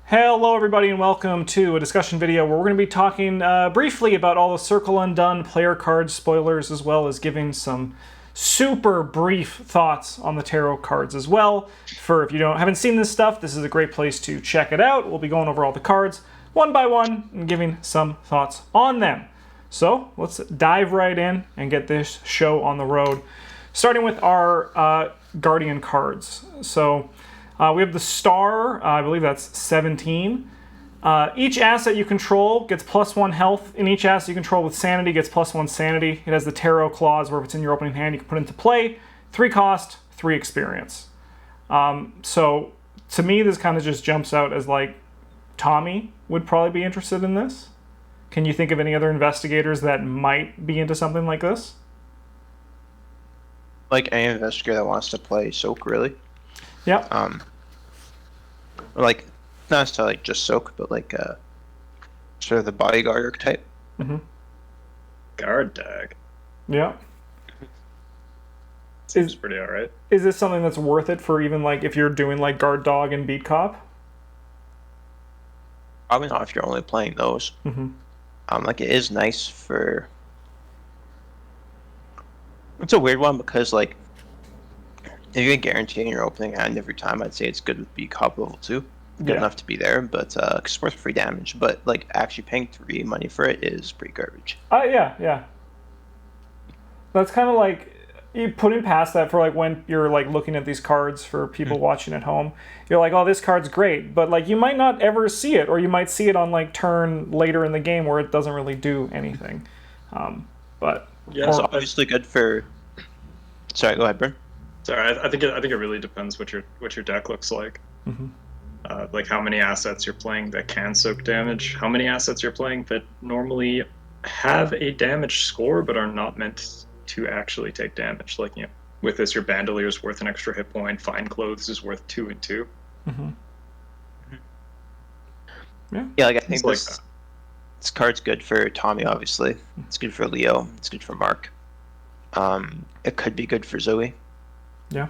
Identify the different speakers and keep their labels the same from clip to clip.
Speaker 1: Hello everybody and welcome to a discussion video where we're going to be talking briefly about all the Circle Undone player card spoilers, as well as giving some super brief thoughts on the tarot cards as well. For if you haven't seen this stuff, this is a great place to check it out. We'll be going over all the cards one by one and giving some thoughts on them. So let's dive right in and get this show on the road. Starting with our Guardian cards. So we have the Star, I believe that's 17. Each asset you control gets +1 health, and each asset you control with Sanity gets +1 Sanity. It has the Tarot clause where if it's in your opening hand, you can put it into play. 3 cost, 3 experience. So to me, this kind of just jumps out as like Tommy would probably be interested in this. Can you think of any other investigators that might be into something like this?
Speaker 2: Like any investigator that wants to play Soak, really.
Speaker 1: Yeah.
Speaker 2: Like, not necessarily just Soak, but like sort of the bodyguard archetype.
Speaker 1: Mm-hmm.
Speaker 3: Guard tag.
Speaker 1: Yeah.
Speaker 3: Seems pretty alright.
Speaker 1: Is this something that's worth it for even like if you're doing like guard dog and beat cop?
Speaker 2: Probably not if you're only playing those.
Speaker 1: Mm-hmm.
Speaker 2: Like it is nice for. It's a weird one because like if you're guaranteeing your opening hand every time, I'd say it's good with beat cop level 2. Good enough to be there, but cause it's worth free damage. But like actually paying 3 money for it is pretty garbage.
Speaker 1: Yeah. That's kind of like you putting past that for like when you're like looking at these cards for people watching at home. You're like, oh, this card's great, but like you might not ever see it, or you might see it on like turn later in the game where it doesn't really do anything. But
Speaker 3: Yeah,
Speaker 2: it's obviously good for. Sorry, go ahead, Bryn.
Speaker 3: Sorry, I think it really depends what your deck looks like.
Speaker 1: Mm-hmm.
Speaker 3: Like how many assets you're playing that can soak damage, how many assets you're playing that normally have a damage score but are not meant to actually take damage. Like, you know, with this, your Bandolier is worth an extra hit point. Fine Clothes is worth 2 and 2.
Speaker 1: Mm-hmm.
Speaker 2: Yeah, like I think
Speaker 3: like
Speaker 2: this card's good for Tommy. Obviously, it's good for Leo. It's good for Mark. It could be good for Zoe.
Speaker 1: Yeah.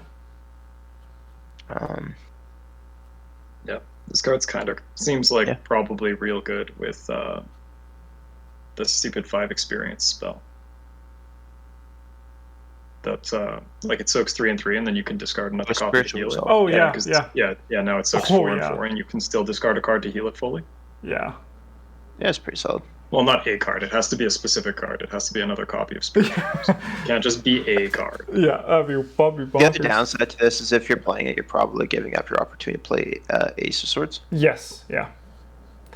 Speaker 3: Yeah, this card's kind of seems like probably real good with the stupid 5 experience spell. That's like it soaks 3 and 3, and then you can discard another copy to heal it.
Speaker 1: Oh yeah.
Speaker 3: Now it soaks 4 and 4, and you can still discard a card to heal it fully.
Speaker 1: Yeah.
Speaker 2: Yeah, it's pretty solid.
Speaker 3: Well, not a card. It has to be a specific card. It has to be another copy of Spirit. It can't just be a card.
Speaker 1: Yeah, that'd be bonkers.
Speaker 2: The other downside to this is if you're playing it, you're probably giving up your opportunity to play Ace of Swords.
Speaker 1: Yes, yeah.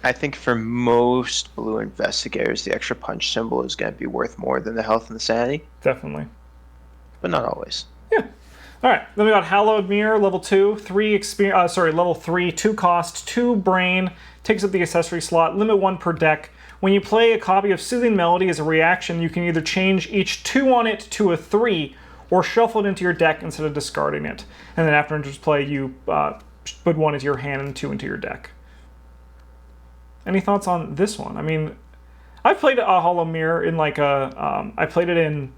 Speaker 2: I think for most blue investigators, the extra punch symbol is going to be worth more than the health and the sanity.
Speaker 1: Definitely.
Speaker 2: But not always.
Speaker 1: Yeah. All right. Then we got Hallowed Mirror, level 2, 3 experience. Level 3, 2 cost, 2 brain. Takes up the accessory slot. Limit 1 per deck. When you play a copy of Soothing Melody as a reaction, you can either change each 2 on it to a 3, or shuffle it into your deck instead of discarding it. And then after enters play, you put 1 into your hand and 2 into your deck. Any thoughts on this one? I mean, I've played a Hollow Mirror in like a. I played it in.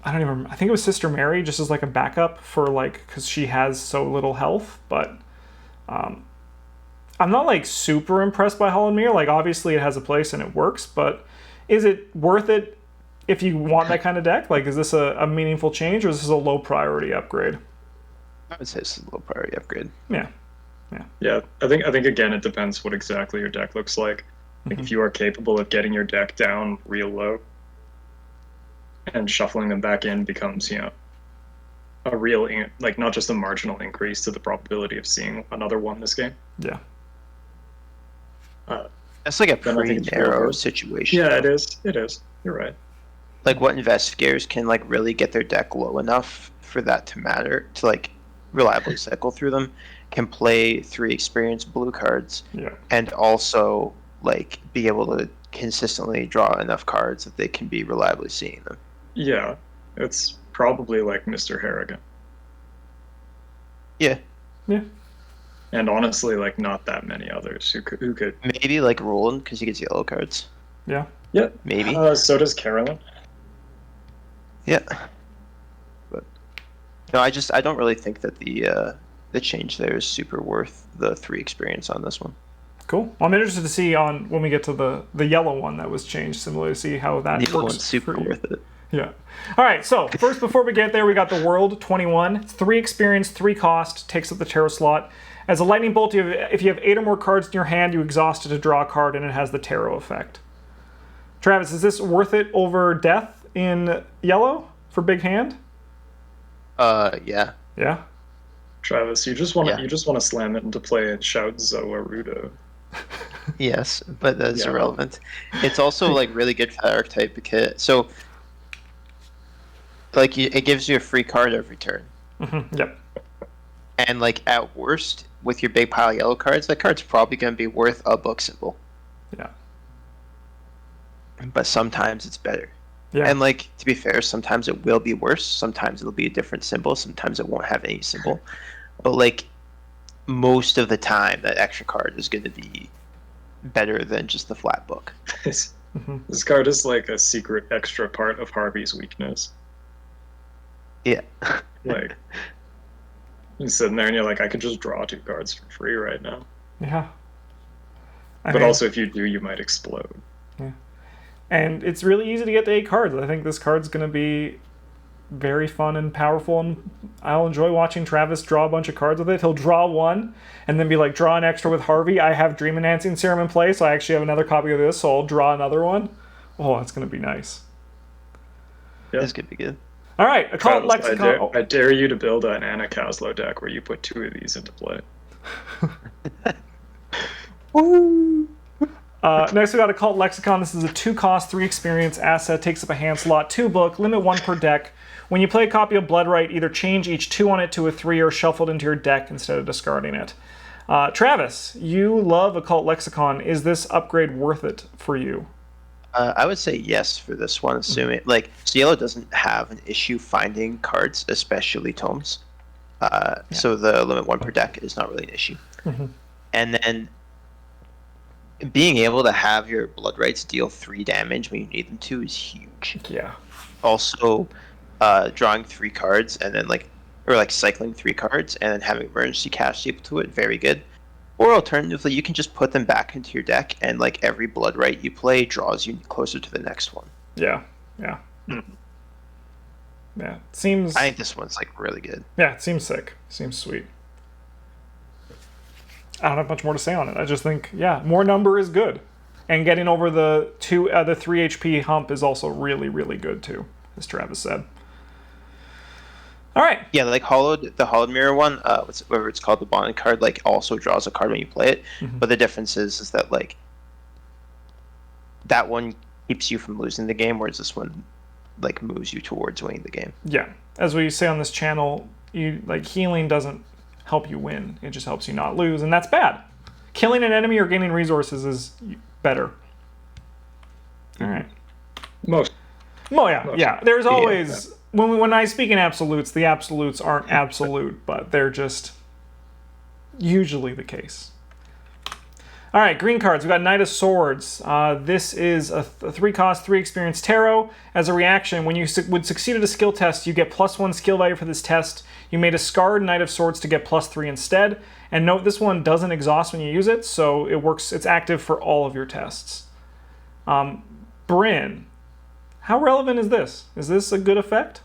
Speaker 1: I don't even remember. I think it was Sister Mary, just as like a backup for like, because she has so little health. But I'm not like super impressed by Hollow Mirror. Like, obviously it has a place and it works, but is it worth it if you want that kind of deck? Like, is this a meaningful change, or is this a low priority upgrade?
Speaker 2: I would say it's a low priority upgrade.
Speaker 1: Yeah.
Speaker 3: Yeah, I think again it depends what exactly your deck looks like. Like if you are capable of getting your deck down real low and shuffling them back in becomes, you know, a real, like, not just a marginal increase to the probability of seeing another one this game.
Speaker 1: Yeah.
Speaker 2: That's like a pretty narrow situation.
Speaker 3: Yeah, it is. You're right.
Speaker 2: Like, what investigators can like really get their deck low enough for that to matter, to like reliably cycle through them, can play 3 experienced blue cards, and also like be able to consistently draw enough cards that they can be reliably seeing them.
Speaker 3: Yeah, it's probably like Mr. Harrigan.
Speaker 2: Yeah.
Speaker 3: And honestly, like, not that many others who could.
Speaker 2: Maybe like Roland, because he gets yellow cards.
Speaker 1: Yeah.
Speaker 2: Maybe.
Speaker 3: So does Carolyn.
Speaker 2: Yeah. But no, I don't really think that the the change there is super worth the 3 experience on this one.
Speaker 1: Cool. Well, I'm interested to see on when we get to the yellow one that was changed, similarly, to see how that
Speaker 2: The
Speaker 1: works.
Speaker 2: one's super worth it.
Speaker 1: Yeah. All right. So first, before we get there, we got the World 21. 3 experience, 3 cost, takes up the tarot slot. As a lightning bolt, if you have 8 or more cards in your hand, you exhaust it to draw a card, and it has the tarot effect. Travis, is this worth it over death in yellow for big hand?
Speaker 2: Yeah.
Speaker 1: Yeah.
Speaker 3: Travis, you just want to slam it into play and shout Zoarudo.
Speaker 2: Yes, but that's irrelevant. It's also like really good for that archetype because it gives you a free card every turn.
Speaker 1: Yep.
Speaker 2: And like at worst, with your big pile of yellow cards, that card's probably going to be worth a book symbol.
Speaker 1: Yeah.
Speaker 2: But sometimes it's better.
Speaker 1: Yeah.
Speaker 2: And like, to be fair, sometimes it will be worse. Sometimes it'll be a different symbol. Sometimes it won't have any symbol. But like, most of the time, that extra card is going to be better than just the flat book.
Speaker 3: This card is like a secret extra part of Harvey's weakness.
Speaker 2: Yeah.
Speaker 3: Like, you're sitting there and you're like, I could just draw 2 cards for free right now.
Speaker 1: Yeah.
Speaker 3: But also, if you do, you might explode.
Speaker 1: Yeah. And it's really easy to get to 8 cards. I think this card's going to be very fun and powerful, and I'll enjoy watching Travis draw a bunch of cards with it. He'll draw one and then be like, draw an extra with Harvey. I have Dream Enhancing Serum in play, so I actually have another copy of this, so I'll draw another one. Oh, that's going to be nice.
Speaker 2: Yeah. That's going to be good.
Speaker 1: All right, Occult Lexicon.
Speaker 3: I dare you to build an Anna Caslow deck where you put 2 of these into play.
Speaker 2: Woo!
Speaker 1: Next we got Occult Lexicon. This is a 2 cost, 3 experience asset, takes up a hand slot, 2 book, limit 1 per deck. When you play a copy of Bloodright, either change each 2 on it to a 3 or shuffle it into your deck instead of discarding it. Travis, you love Occult Lexicon. Is this upgrade worth it for you?
Speaker 2: I would say yes for this one, assuming so yellow doesn't have an issue finding cards, especially tomes. So the limit 1 per deck is not really an issue. And then being able to have your Bloodrights deal 3 damage when you need them to is huge.
Speaker 1: Yeah.
Speaker 2: Also, drawing 3 cards and then cycling 3 cards and then having emergency cast equal to it, very good. Or alternatively, you can just put them back into your deck, and like every Bloodright you play draws you closer to the next one.
Speaker 1: Yeah. Yeah. Yeah. Seems.
Speaker 2: I think this one's like really good.
Speaker 1: Yeah, it seems sick. Seems sweet. I don't have much more to say on it. I just think, more number is good, and getting over the 3 HP hump is also really, really good too, as Travis said. All right.
Speaker 2: Yeah, like the Hollowed Mirror one, whatever it's called, the bonded card, like also draws a card when you play it. But the difference is that like that one keeps you from losing the game, whereas this one like moves you towards winning the game.
Speaker 1: Yeah, as we say on this channel, healing doesn't help you win; it just helps you not lose, and that's bad. Killing an enemy or gaining resources is better. All right.
Speaker 3: Most.
Speaker 1: Oh yeah. There's always. When I speak in absolutes, the absolutes aren't absolute, but they're just usually the case. All right, green cards. We've got Knight of Swords. This is a 3 cost, 3 experience tarot. As a reaction, when you would succeed at a skill test, you get +1 skill value for this test. You may discard Knight of Swords to get +3 instead. And note, this one doesn't exhaust when you use it, so it works. It's active for all of your tests. Bryn, how relevant is this? Is this a good effect?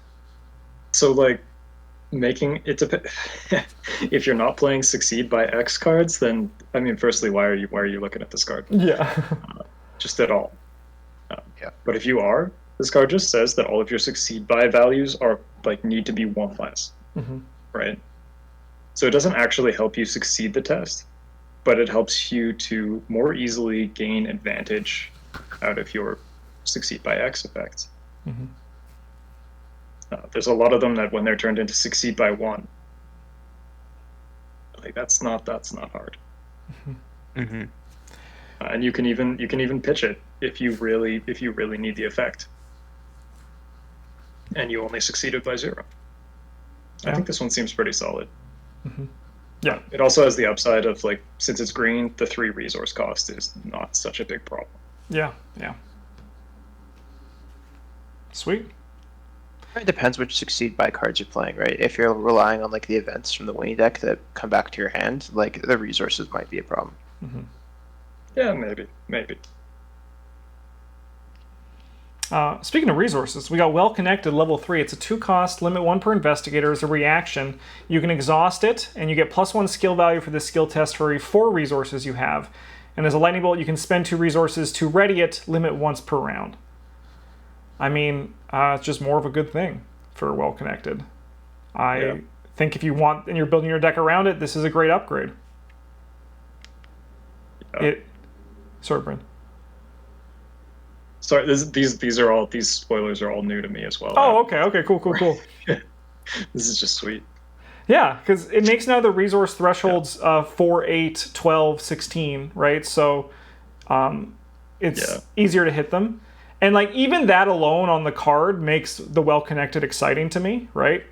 Speaker 3: So, like, making it if you're not playing Succeed by X cards, then I mean, firstly, why are you looking at this card?
Speaker 1: Yeah.
Speaker 3: Just at all.
Speaker 2: Yeah.
Speaker 3: But if you are, this card just says that all of your Succeed by values are need to be 1 less, right? So it doesn't actually help you succeed the test, but it helps you to more easily gain advantage out of your Succeed by X effects. There's a lot of them that when they're turned into Succeed by 1, like that's not hard. And you can even pitch it if you really need the effect, and you only succeeded by 0. I think this one seems pretty solid.
Speaker 1: Yeah.
Speaker 3: It also has the upside of since it's green, the 3 resource cost is not such a big problem.
Speaker 1: Yeah. Sweet.
Speaker 2: It depends which succeed by cards you're playing, right? If you're relying on like the events from the winning deck that come back to your hand, like the resources might be a problem.
Speaker 1: Mm-hmm.
Speaker 3: Yeah, maybe.
Speaker 1: Speaking of resources, we got Well Connected level 3. It's a 2-cost, limit 1 per investigator as a reaction. You can exhaust it, and you get +1 skill value for this skill test for every 4 resources you have. And as a lightning bolt, you can spend 2 resources to ready it, limit once per round. I mean, it's just more of a good thing for Well Connected. I think if you want, and you're building your deck around it, this is a great upgrade.
Speaker 3: Yeah.
Speaker 1: Sorry, Bryn.
Speaker 3: Sorry, these spoilers are all new to me as well.
Speaker 1: Oh, okay, cool.
Speaker 3: This is just sweet.
Speaker 1: Yeah, because it makes now the resource thresholds 4, 8, 12, 16, right? So it's easier to hit them. And like even that alone on the card makes the Well Connected exciting to me, right?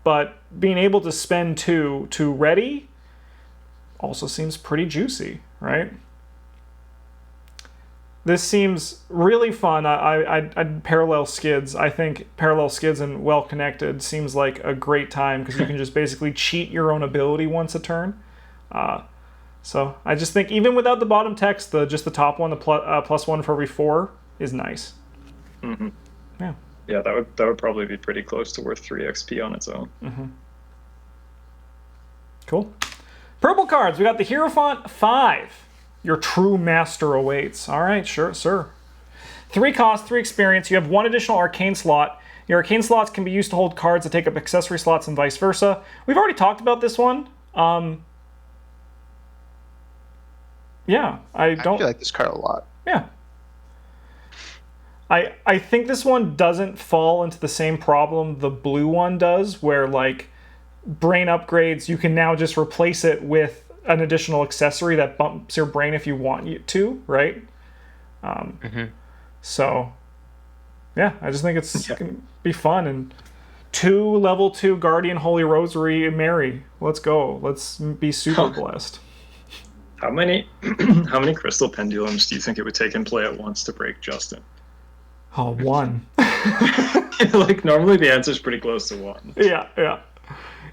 Speaker 1: But being able to spend 2 to ready also seems pretty juicy, right? This seems really fun. I'd parallel skids. I think parallel skids and Well Connected seems like a great time because you can just basically cheat your own ability once a turn. So I just think even without the bottom text, just the top one, the +1 for every 4 is nice.
Speaker 3: Mm-hmm.
Speaker 1: Yeah.
Speaker 3: Yeah, that would probably be pretty close to worth 3 XP on its own.
Speaker 1: Mm-hmm. Cool. Purple cards. We got the Hierophant 5. Your true master awaits. All right, sure, sir. 3 cost, 3 experience. You have 1 additional arcane slot. Your arcane slots can be used to hold cards that take up accessory slots and vice versa. We've already talked about this one. Yeah, I don't
Speaker 2: like this card a lot.
Speaker 1: Yeah. I think this one doesn't fall into the same problem the blue one does, where like brain upgrades, you can now just replace it with an additional accessory that bumps your brain if you want it to, right? So, yeah, I just think it's gonna be fun. And 2 level 2 Guardian Holy Rosary Mary. Let's go. Let's be super blessed.
Speaker 3: How many crystal pendulums do you think it would take in play at once to break Justin?
Speaker 1: Oh, 1.
Speaker 3: Like normally the answer is pretty close to 1.
Speaker 1: Yeah.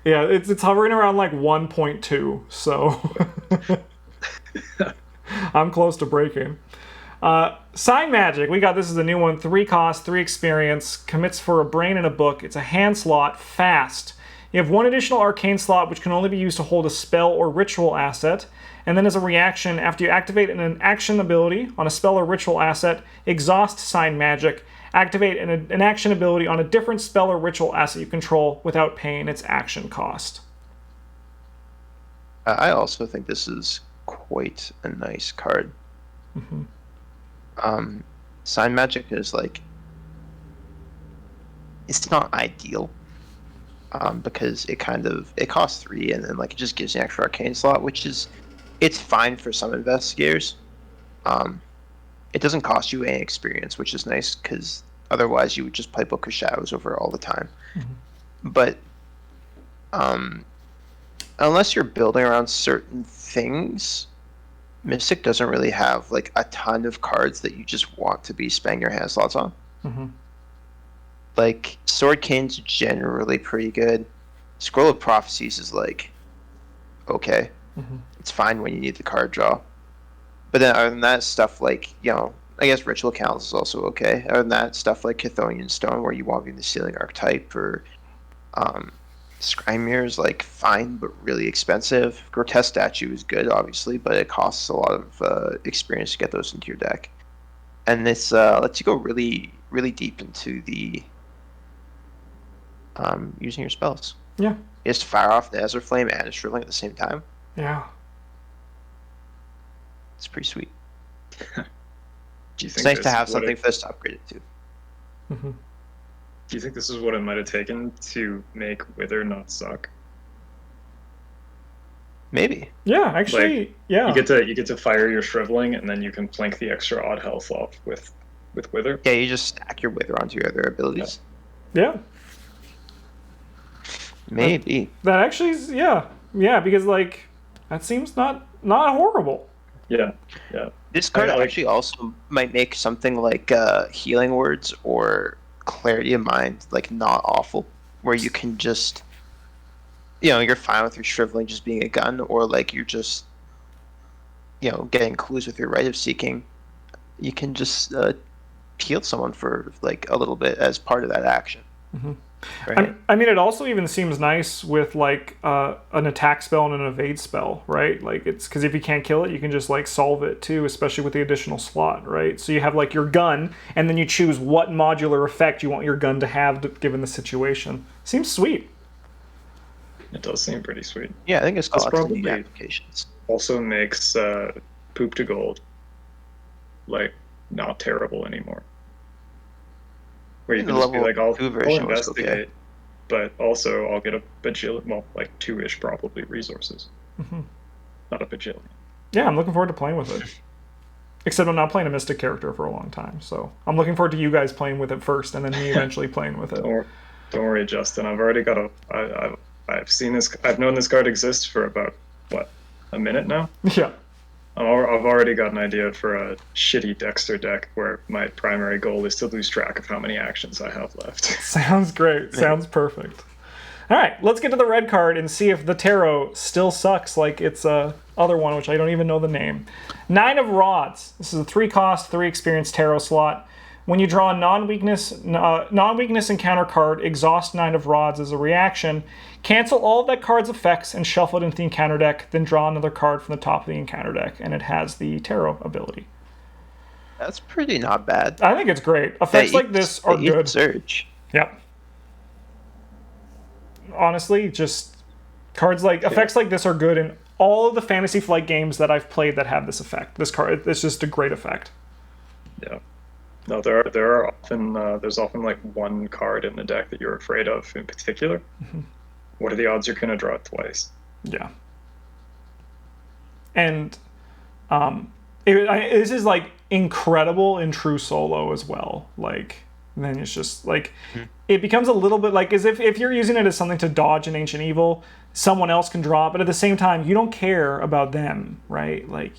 Speaker 1: It's hovering around like 1.2, so I'm close to breaking. Sign Magic, we got this is a new one. 3 cost, 3 experience, commits for a brain and a book. It's a hand slot, fast. You have 1 additional arcane slot, which can only be used to hold a spell or ritual asset. And then as a reaction, after you activate an action ability on a spell or ritual asset, exhaust Sign Magic. Activate an action ability on a different spell or ritual asset you control without paying its action cost.
Speaker 2: I also think this is quite a nice card.
Speaker 1: Mm-hmm.
Speaker 2: Sign Magic is like, it's not ideal because it costs 3 and then like it just gives you an extra arcane slot, which is it's fine for some investigators. It doesn't cost you any experience, which is nice because otherwise you would just play Book of Shadows over all the time. Mm-hmm. But unless you're building around certain things, Mystic doesn't really have like a ton of cards that you just want to be spending your hand slots on.
Speaker 1: Mm-hmm.
Speaker 2: Like Sword Cane's generally pretty good. Scroll of Prophecies is like okay. Mm-hmm. It's fine when you need the card draw. But then other than that, stuff like, I guess Ritual Council is also okay. Other than that, stuff like Chthonian Stone, where you want to be the Sealing Archetype, or Scry Mirror is like fine, but really expensive. Grotesque Statue is good, obviously, but it costs a lot of experience to get those into your deck. And this lets you go really, really deep into the using your spells.
Speaker 1: Yeah.
Speaker 2: You just fire off Nazar Flame and Shriveling at the same time.
Speaker 1: Yeah.
Speaker 2: It's pretty sweet.
Speaker 3: It's
Speaker 2: nice to have something for this to upgrade it to.
Speaker 1: Mm-hmm.
Speaker 3: Do you think this is what it might have taken to make Wither not suck?
Speaker 2: Maybe.
Speaker 1: Yeah, actually,
Speaker 3: like,
Speaker 1: yeah.
Speaker 3: You get to fire your Shriveling, and then you can plink the extra odd health off with Wither.
Speaker 2: Yeah, you just stack your Wither onto your other abilities.
Speaker 1: Yeah.
Speaker 2: Maybe.
Speaker 1: That actually is, yeah, because like that seems not horrible.
Speaker 3: Yeah.
Speaker 2: This card actually also might make something like Healing Words or clarity of mind, like not awful, where you can just, you're fine with your shriveling just being a gun, or like you're just, getting clues with your right of seeking. You can just heal someone for like a little bit as part of that action.
Speaker 1: Mm-hmm.
Speaker 2: Right?
Speaker 1: I mean, it also even seems nice with like an attack spell and an evade spell, right? Like it's because if you can't kill it, you can just like solve it too, especially with the additional slot, right? So you have like your gun, and then you choose what modular effect you want your gun to have given the situation. Seems sweet.
Speaker 3: It does seem pretty sweet.
Speaker 2: Yeah, I think it's got lots of
Speaker 3: probably
Speaker 2: neat applications.
Speaker 3: Also makes poop to gold like not terrible anymore. Where you can just be like, I'll investigate, okay, but also I'll get a bajillion, well, like 2-ish probably resources.
Speaker 1: Mm-hmm.
Speaker 3: Not a bajillion.
Speaker 1: Yeah, I'm looking forward to playing with it. Except I'm not playing a Mystic character for a long time, so I'm looking forward to you guys playing with it first, and then me eventually playing with it.
Speaker 3: Don't worry, Justin. I've already got I've seen this. I've known this card exists for about a minute now.
Speaker 1: Yeah.
Speaker 3: I've already got an idea for a shitty Dexter deck where my primary goal is to lose track of how many actions I have left.
Speaker 1: Sounds great. Sounds perfect. All right, let's get to the red card and see if the tarot still sucks like its other one, which I don't even know the name. 9 of Rods. This is a 3-cost, 3-experience tarot slot. When you draw a non-weakness encounter card, exhaust 9 of Rods as a reaction. Cancel all of that card's effects and shuffle it into the encounter deck, then draw another card from the top of the encounter deck, and it has the tarot ability.
Speaker 2: That's pretty not bad.
Speaker 1: I think it's great. Effects like this are good.
Speaker 2: Surge.
Speaker 1: Yep. Honestly, just cards like effects like this are good in all of the Fantasy Flight games that I've played that have this effect. This card, it's just a great effect.
Speaker 3: Yeah. No, there are often there's often like one card in the deck that you're afraid of in particular.
Speaker 1: Mm-hmm.
Speaker 3: What are the odds you're going to draw it twice?
Speaker 1: Yeah. And this is like incredible in true solo as well. Like then it's just like it becomes a little bit like as if you're using it as something to dodge an ancient evil, someone else can draw it, but at the same time you don't care about them, right? Like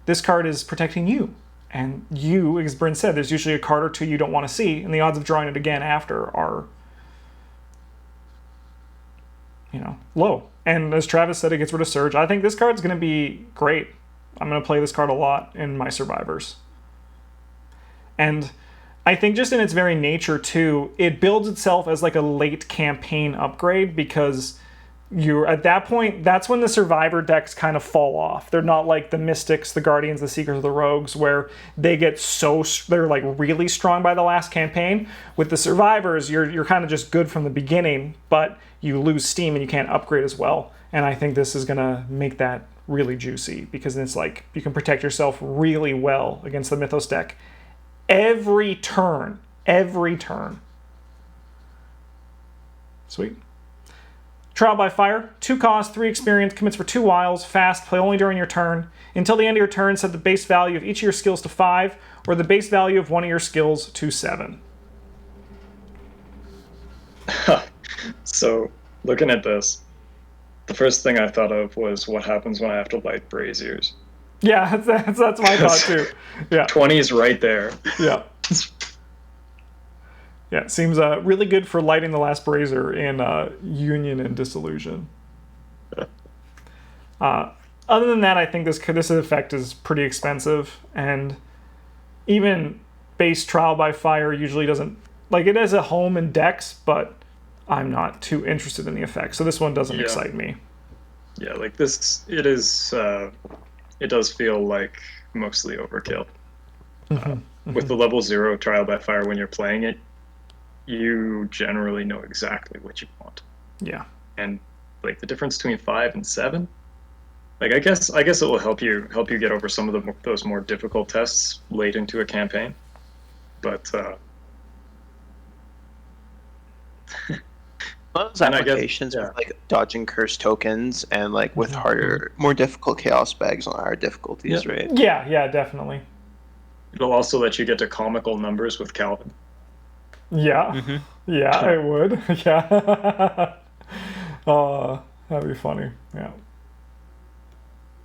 Speaker 1: this card is protecting you. And you, as Bryn said, there's usually a card or two you don't want to see, and the odds of drawing it again after are, low. And as Travis said, it gets rid of Surge. I think this card's going to be great. I'm going to play this card a lot in my Survivors. And I think just in its very nature, too, it builds itself as like a late campaign upgrade because you're at that point, that's when the Survivor decks kind of fall off. They're not like the Mystics, the Guardians, the Seekers, the Rogues, where they get they're like really strong by the last campaign. With the Survivors, you're kind of just good from the beginning, but you lose steam and you can't upgrade as well. And I think this is going to make that really juicy because it's like you can protect yourself really well against the Mythos deck every turn. Sweet. Trial by Fire, 2 cost, 3 experience, commits for 2 wiles, fast, play only during your turn. Until the end of your turn, set the base value of each of your skills to 5, or the base value of one of your skills to 7.
Speaker 3: So, looking at this, the first thing I thought of was what happens when I have to light braziers.
Speaker 1: Yeah, that's my thought too. Yeah.
Speaker 3: 20 is right there.
Speaker 1: Yeah. Yeah, it seems really good for lighting the last brazier in Union and Disillusion. Other than that, I think this effect is pretty expensive, and even base Trial by Fire usually doesn't... Like, it has a home in decks, but I'm not too interested in the effect, so this one doesn't excite me.
Speaker 3: Yeah, like this, it does feel like mostly overkill. With the level 0 Trial by Fire, when you're playing it, you generally know exactly what you want.
Speaker 1: Yeah.
Speaker 3: And like the difference between 5 and 7, like I guess it will help you get over some of those more difficult tests late into a campaign. But
Speaker 2: those applications with like dodging curse tokens and like with harder, more difficult chaos bags on higher difficulties, right?
Speaker 1: Yeah, definitely.
Speaker 3: It'll also let you get to comical numbers with Calvin.
Speaker 1: Yeah, yeah, it would. Yeah. That'd be funny. Yeah.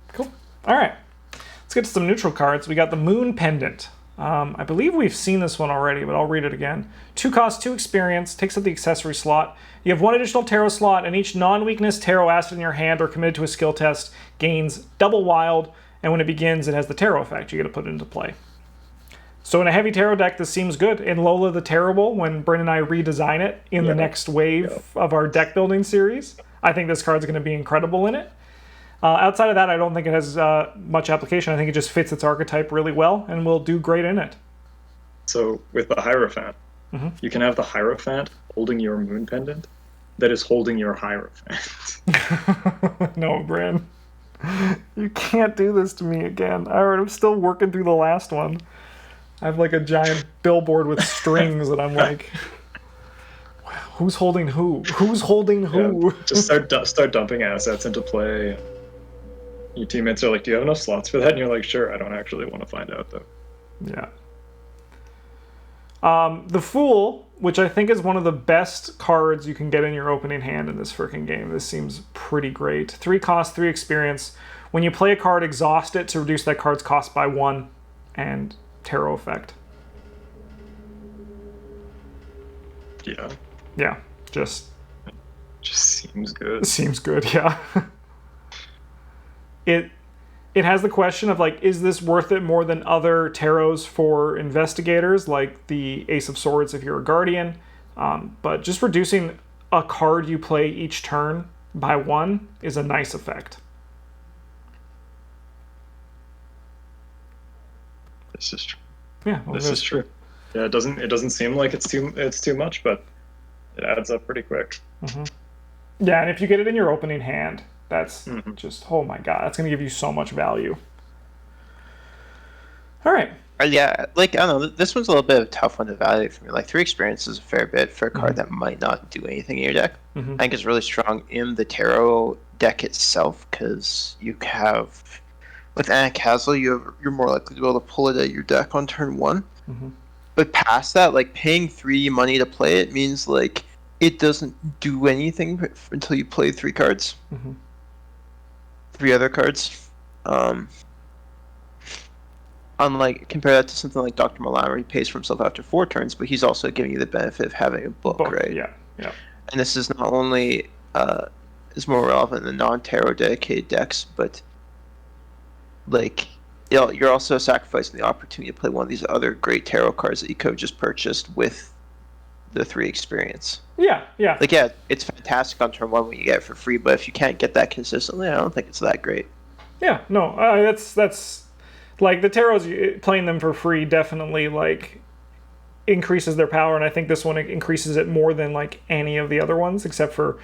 Speaker 1: Cool. All right. Let's get to some neutral cards. We got the Moon Pendant. I believe we've seen this one already, but I'll read it again. 2 cost, 2 experience, takes up the accessory slot. You have 1 additional tarot slot, and each non-weakness tarot asset in your hand or committed to a skill test gains double wild, and when it begins, it has the tarot effect. You get to put it into play. So in a heavy tarot deck, this seems good. In Lola the Terrible, when Bryn and I redesign it in the next wave of our deck building series, I think this card's going to be incredible in it. Outside of that, I don't think it has much application. I think it just fits its archetype really well and will do great in it.
Speaker 3: So with the Hierophant, you can have the Hierophant holding your moon pendant that is holding your Hierophant.
Speaker 1: No, Bryn. You can't do this to me again. I'm still working through the last one. I have like a giant billboard with strings that I'm like, who's holding who? Who's holding who?
Speaker 3: Yeah, just start dumping assets into play. Your teammates are like, do you have enough slots for that? And you're like, sure, I don't actually want to find out, though.
Speaker 1: Yeah. The Fool, which I think is one of the best cards you can get in your opening hand in this freaking game. This seems pretty great. 3 cost, 3 experience. When you play a card, exhaust it to reduce that card's cost by 1, and tarot effect.
Speaker 3: Yeah.
Speaker 1: Yeah, just
Speaker 3: seems good.
Speaker 1: Seems good, yeah. It has the question of, like, is this worth it more than other tarots for investigators, like the Ace of Swords if you're a Guardian? But just reducing a card you play each turn by 1 is a nice effect.
Speaker 3: This is true.
Speaker 1: Yeah,
Speaker 3: this is true. Yeah, it doesn't seem like it's too much, but it adds up pretty quick.
Speaker 1: Yeah, and if you get it in your opening hand, that's just, oh my god, that's going to give you so much value. All right.
Speaker 2: Yeah, like, I don't know, this one's a little bit of a tough one to evaluate for me. Like, 3 experience is a fair bit for a card that might not do anything in your deck. I think it's really strong in the tarot deck itself, because you have, with ARKHAM, you're more likely to be able to pull it out of your deck on turn 1. But past that, like, paying 3 money to play it means, like, it doesn't do anything until you play 3 cards. 3 other cards. Unlike, compare that to something like Dr. Milan, where he pays for himself after 4 turns, but he's also giving you the benefit of having a book, right?
Speaker 1: Yeah.
Speaker 2: And this is not only is more relevant in non-tarot dedicated decks, but like, you know, you're also sacrificing the opportunity to play one of these other great tarot cards that you could have just purchased with the 3 experience.
Speaker 1: Yeah.
Speaker 2: Like, yeah, it's fantastic on turn 1 when you get it for free, but if you can't get that consistently, I don't think it's that great.
Speaker 1: Yeah, no, that's like, the tarots, playing them for free definitely, like, increases their power, and I think this one increases it more than, like, any of the other ones, except for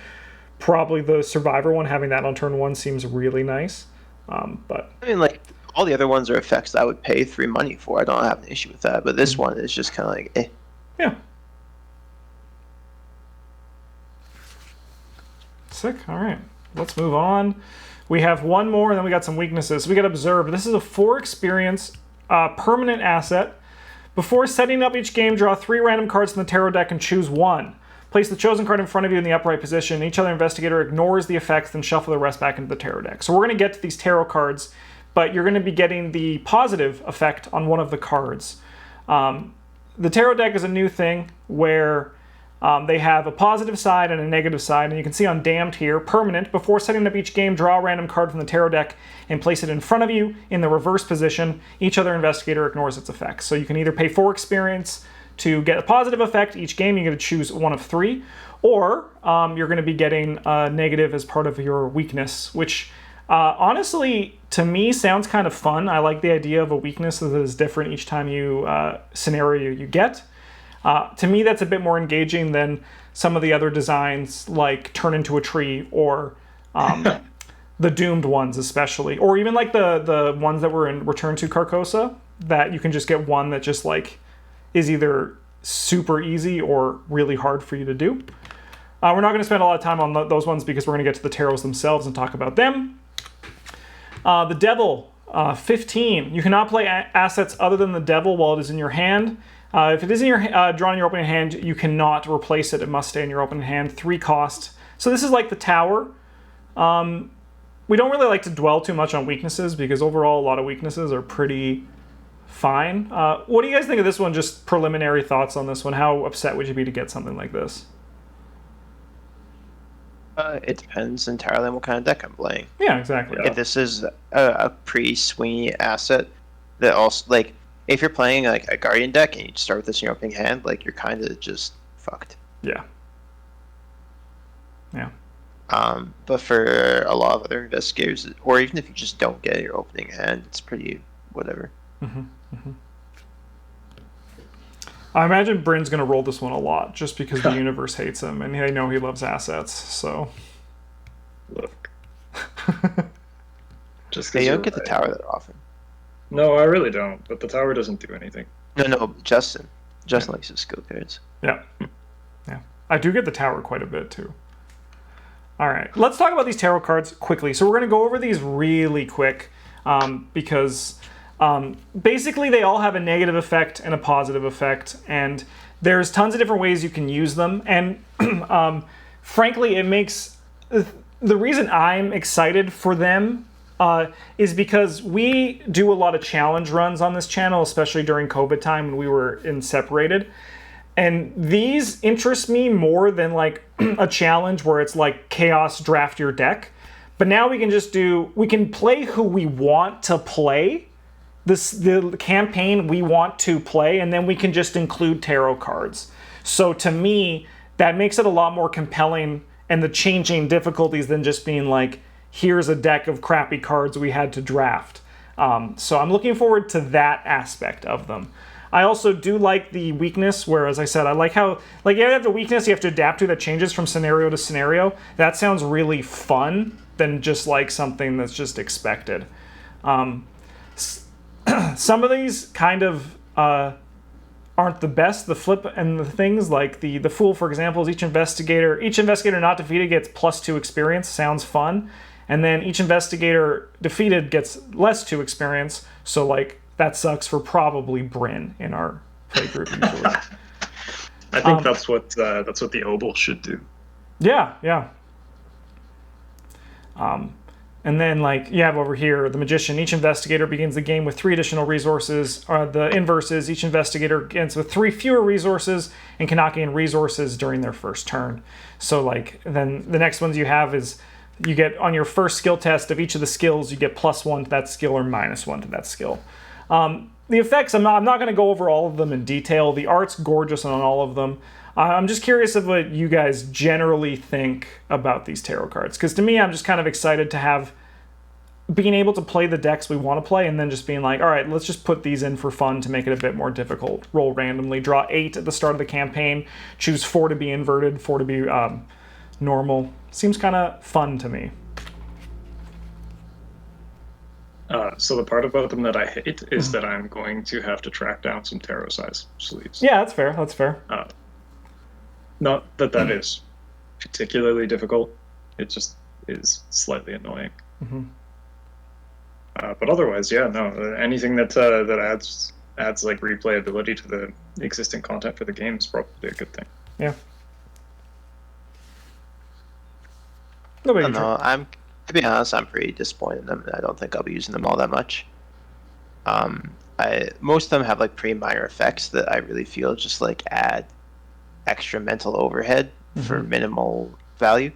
Speaker 1: probably the Survivor one. Having that on turn 1 seems really nice. But
Speaker 2: I mean, like, all the other ones are effects that I would pay 3 money for. I don't have an issue with that, but this one is just kind of like, eh.
Speaker 1: Yeah. Sick. All right. Let's move on. We have one more, and then we got some weaknesses. We got Observe. This is a 4 experience permanent asset. Before setting up each game, draw 3 random cards from the tarot deck and choose 1. Place the chosen card in front of you in the upright position. Each other investigator ignores the effects, then shuffle the rest back into the tarot deck. So we're going to get to these tarot cards, but you're going to be getting the positive effect on one of the cards. The tarot deck is a new thing where they have a positive side and a negative side, and you can see on Damned here, permanent. Before setting up each game, draw a random card from the tarot deck and place it in front of you in the reverse position. Each other investigator ignores its effects. So you can either pay 4 experience to get a positive effect each game. You're going to choose one of 3, or you're going to be getting a negative as part of your weakness, which honestly, to me, sounds kind of fun. I like the idea of a weakness that is different each time scenario you get. To me, that's a bit more engaging than some of the other designs, like Turn Into a Tree, or the Doomed ones especially, or even like the ones that were in Return to Carcosa, that you can just get one that just, like, is either super easy or really hard for you to do. We're not going to spend a lot of time on those ones because we're going to get to the tarots themselves and talk about them. The Devil, 15. You cannot play assets other than the Devil while it is in your hand. If it is in your drawn in your opening hand, you cannot replace it. It must stay in your opening hand. 3 cost. So this is like the Tower. We don't really like to dwell too much on weaknesses because overall a lot of weaknesses are pretty fine. What do you guys think of this one? Just preliminary thoughts on this one. How upset would you be to get something like this?
Speaker 2: It depends entirely on what kind of deck I'm playing.
Speaker 1: Yeah, exactly.
Speaker 2: If this is a pre-swingy asset that also, like, if you're playing like a Guardian deck and you start with this in your opening hand, like, you're kind of just fucked.
Speaker 1: Yeah. Yeah.
Speaker 2: But for a lot of other investigators, or even if you just don't get your opening hand, it's pretty whatever.
Speaker 1: I imagine Bryn's going to roll this one a lot just because the universe hates him and they know he loves assets, so...
Speaker 3: Look. Just
Speaker 2: Hey, you don't get the tower that often.
Speaker 3: No, I really don't, but the tower doesn't do anything.
Speaker 2: No, Justin. Justin likes his skill cards.
Speaker 1: Yeah. Yeah. I do get the tower quite a bit, too. All right. Let's talk about these tarot cards quickly. So we're going to go over these really quick because... basically, they all have a negative effect and a positive effect, and there's tons of different ways you can use them. And frankly, it makes the reason I'm excited for them is because we do a lot of challenge runs on this channel, especially during COVID time when we were separated. And these interest me more than like a challenge where it's like chaos draft your deck. But now we can play who we want to play. The campaign we want to play, and then we can just include tarot cards. So to me, that makes it a lot more compelling and the changing difficulties than just being like, here's a deck of crappy cards we had to draft. So I'm looking forward to that aspect of them. I also do like the weakness, where, as I said, I like how, like, you have the weakness you have to adapt to that changes from scenario to scenario. That sounds really fun than just like something that's just expected. Some of these kind of aren't the best. The flip and the things like the Fool, for example, is each investigator not defeated gets +2 experience. Sounds fun. And then each investigator defeated gets less 2 experience. So like that sucks for probably Bryn in our play group usually.
Speaker 3: I think that's what the Obel should do.
Speaker 1: Yeah. And then, like, you have over here, the Magician. Each investigator begins the game with 3 additional resources. The inverse is each investigator begins with 3 fewer resources and cannot gain resources during their first turn. So, like, then the next ones you have is you get, on your first skill test of each of the skills, you get +1 to that skill or -1 to that skill. The effects, I'm not going to go over all of them in detail. The art's gorgeous on all of them. I'm just curious of what you guys generally think about these tarot cards. Because to me, I'm just kind of excited to have being able to play the decks we want to play and then just being like, all right, let's just put these in for fun to make it a bit more difficult. Roll randomly, draw 8 at the start of the campaign, choose 4 to be inverted, 4 to be normal. Seems kind of fun to me.
Speaker 3: So the part about them that I hate is that I'm going to have to track down some tarot size sleeves.
Speaker 1: Yeah, that's fair. That's fair.
Speaker 3: Not that is particularly difficult. It just is slightly annoying. But otherwise, yeah, no. Anything that adds like replayability to the existing content for the game is probably a good thing.
Speaker 1: Yeah.
Speaker 2: To be honest, I'm pretty disappointed in them. I don't think I'll be using them all that much. Most of them have like pretty minor effects that I really feel just like add extra mental overhead for minimal value.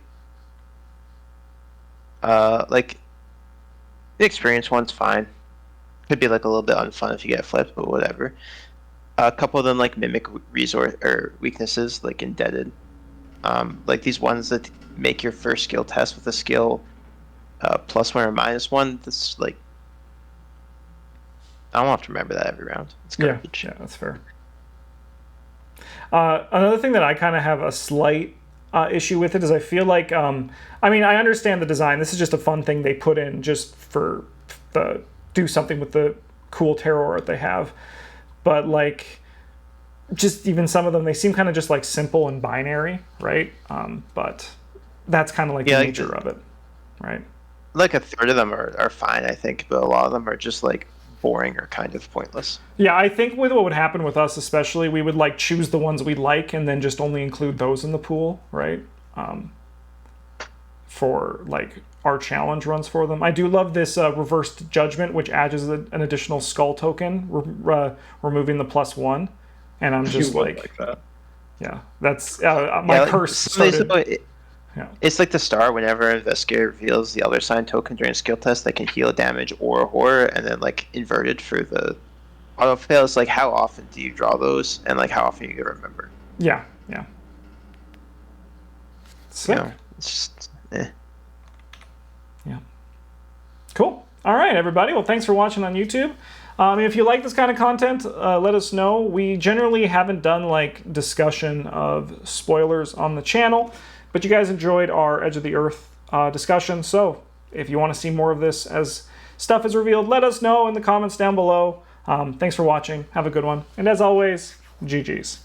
Speaker 2: Like the experience one's fine. Could be like a little bit unfun if you get flipped, but whatever. A couple of them like mimic resource or weaknesses, like indebted. Like these ones that make your first skill test with a skill +1 or -1. That's like, I don't have to remember that every round. It's garbage.
Speaker 1: Yeah, that's fair. Another thing that I kind of have a slight issue with it is I feel like, I mean, I understand the design. This is just a fun thing they put in just for do something with the cool tarot art they have. But like, just even some of them, they seem kind of just like simple and binary, right? But that's kind of like the nature of it, right?
Speaker 2: Like a third of them are fine, I think, but a lot of them are just like boring or kind of pointless.
Speaker 1: Yeah, I think with what would happen with us especially, we would like choose the ones we like and then just only include those in the pool, right? For like our challenge runs for them. I do love this reversed judgment, which adds an additional skull token, removing the +1. And I'm just like
Speaker 3: that.
Speaker 1: Yeah, that's my curse started.
Speaker 2: It's like the star. Whenever Investigator reveals the other sign token during a skill test, they can heal damage or horror, and then like inverted for the auto fails. Like, how often do you draw those, and like how often you can remember?
Speaker 1: Yeah. Sick.
Speaker 2: It's just,
Speaker 1: Yeah. Cool. All right, everybody. Well, thanks for watching on YouTube. If you like this kind of content, let us know. We generally haven't done like discussion of spoilers on the channel, but you guys enjoyed our Edge of the Earth discussion. So if you want to see more of this as stuff is revealed, let us know in the comments down below. Thanks for watching. Have a good one. And as always, GG's.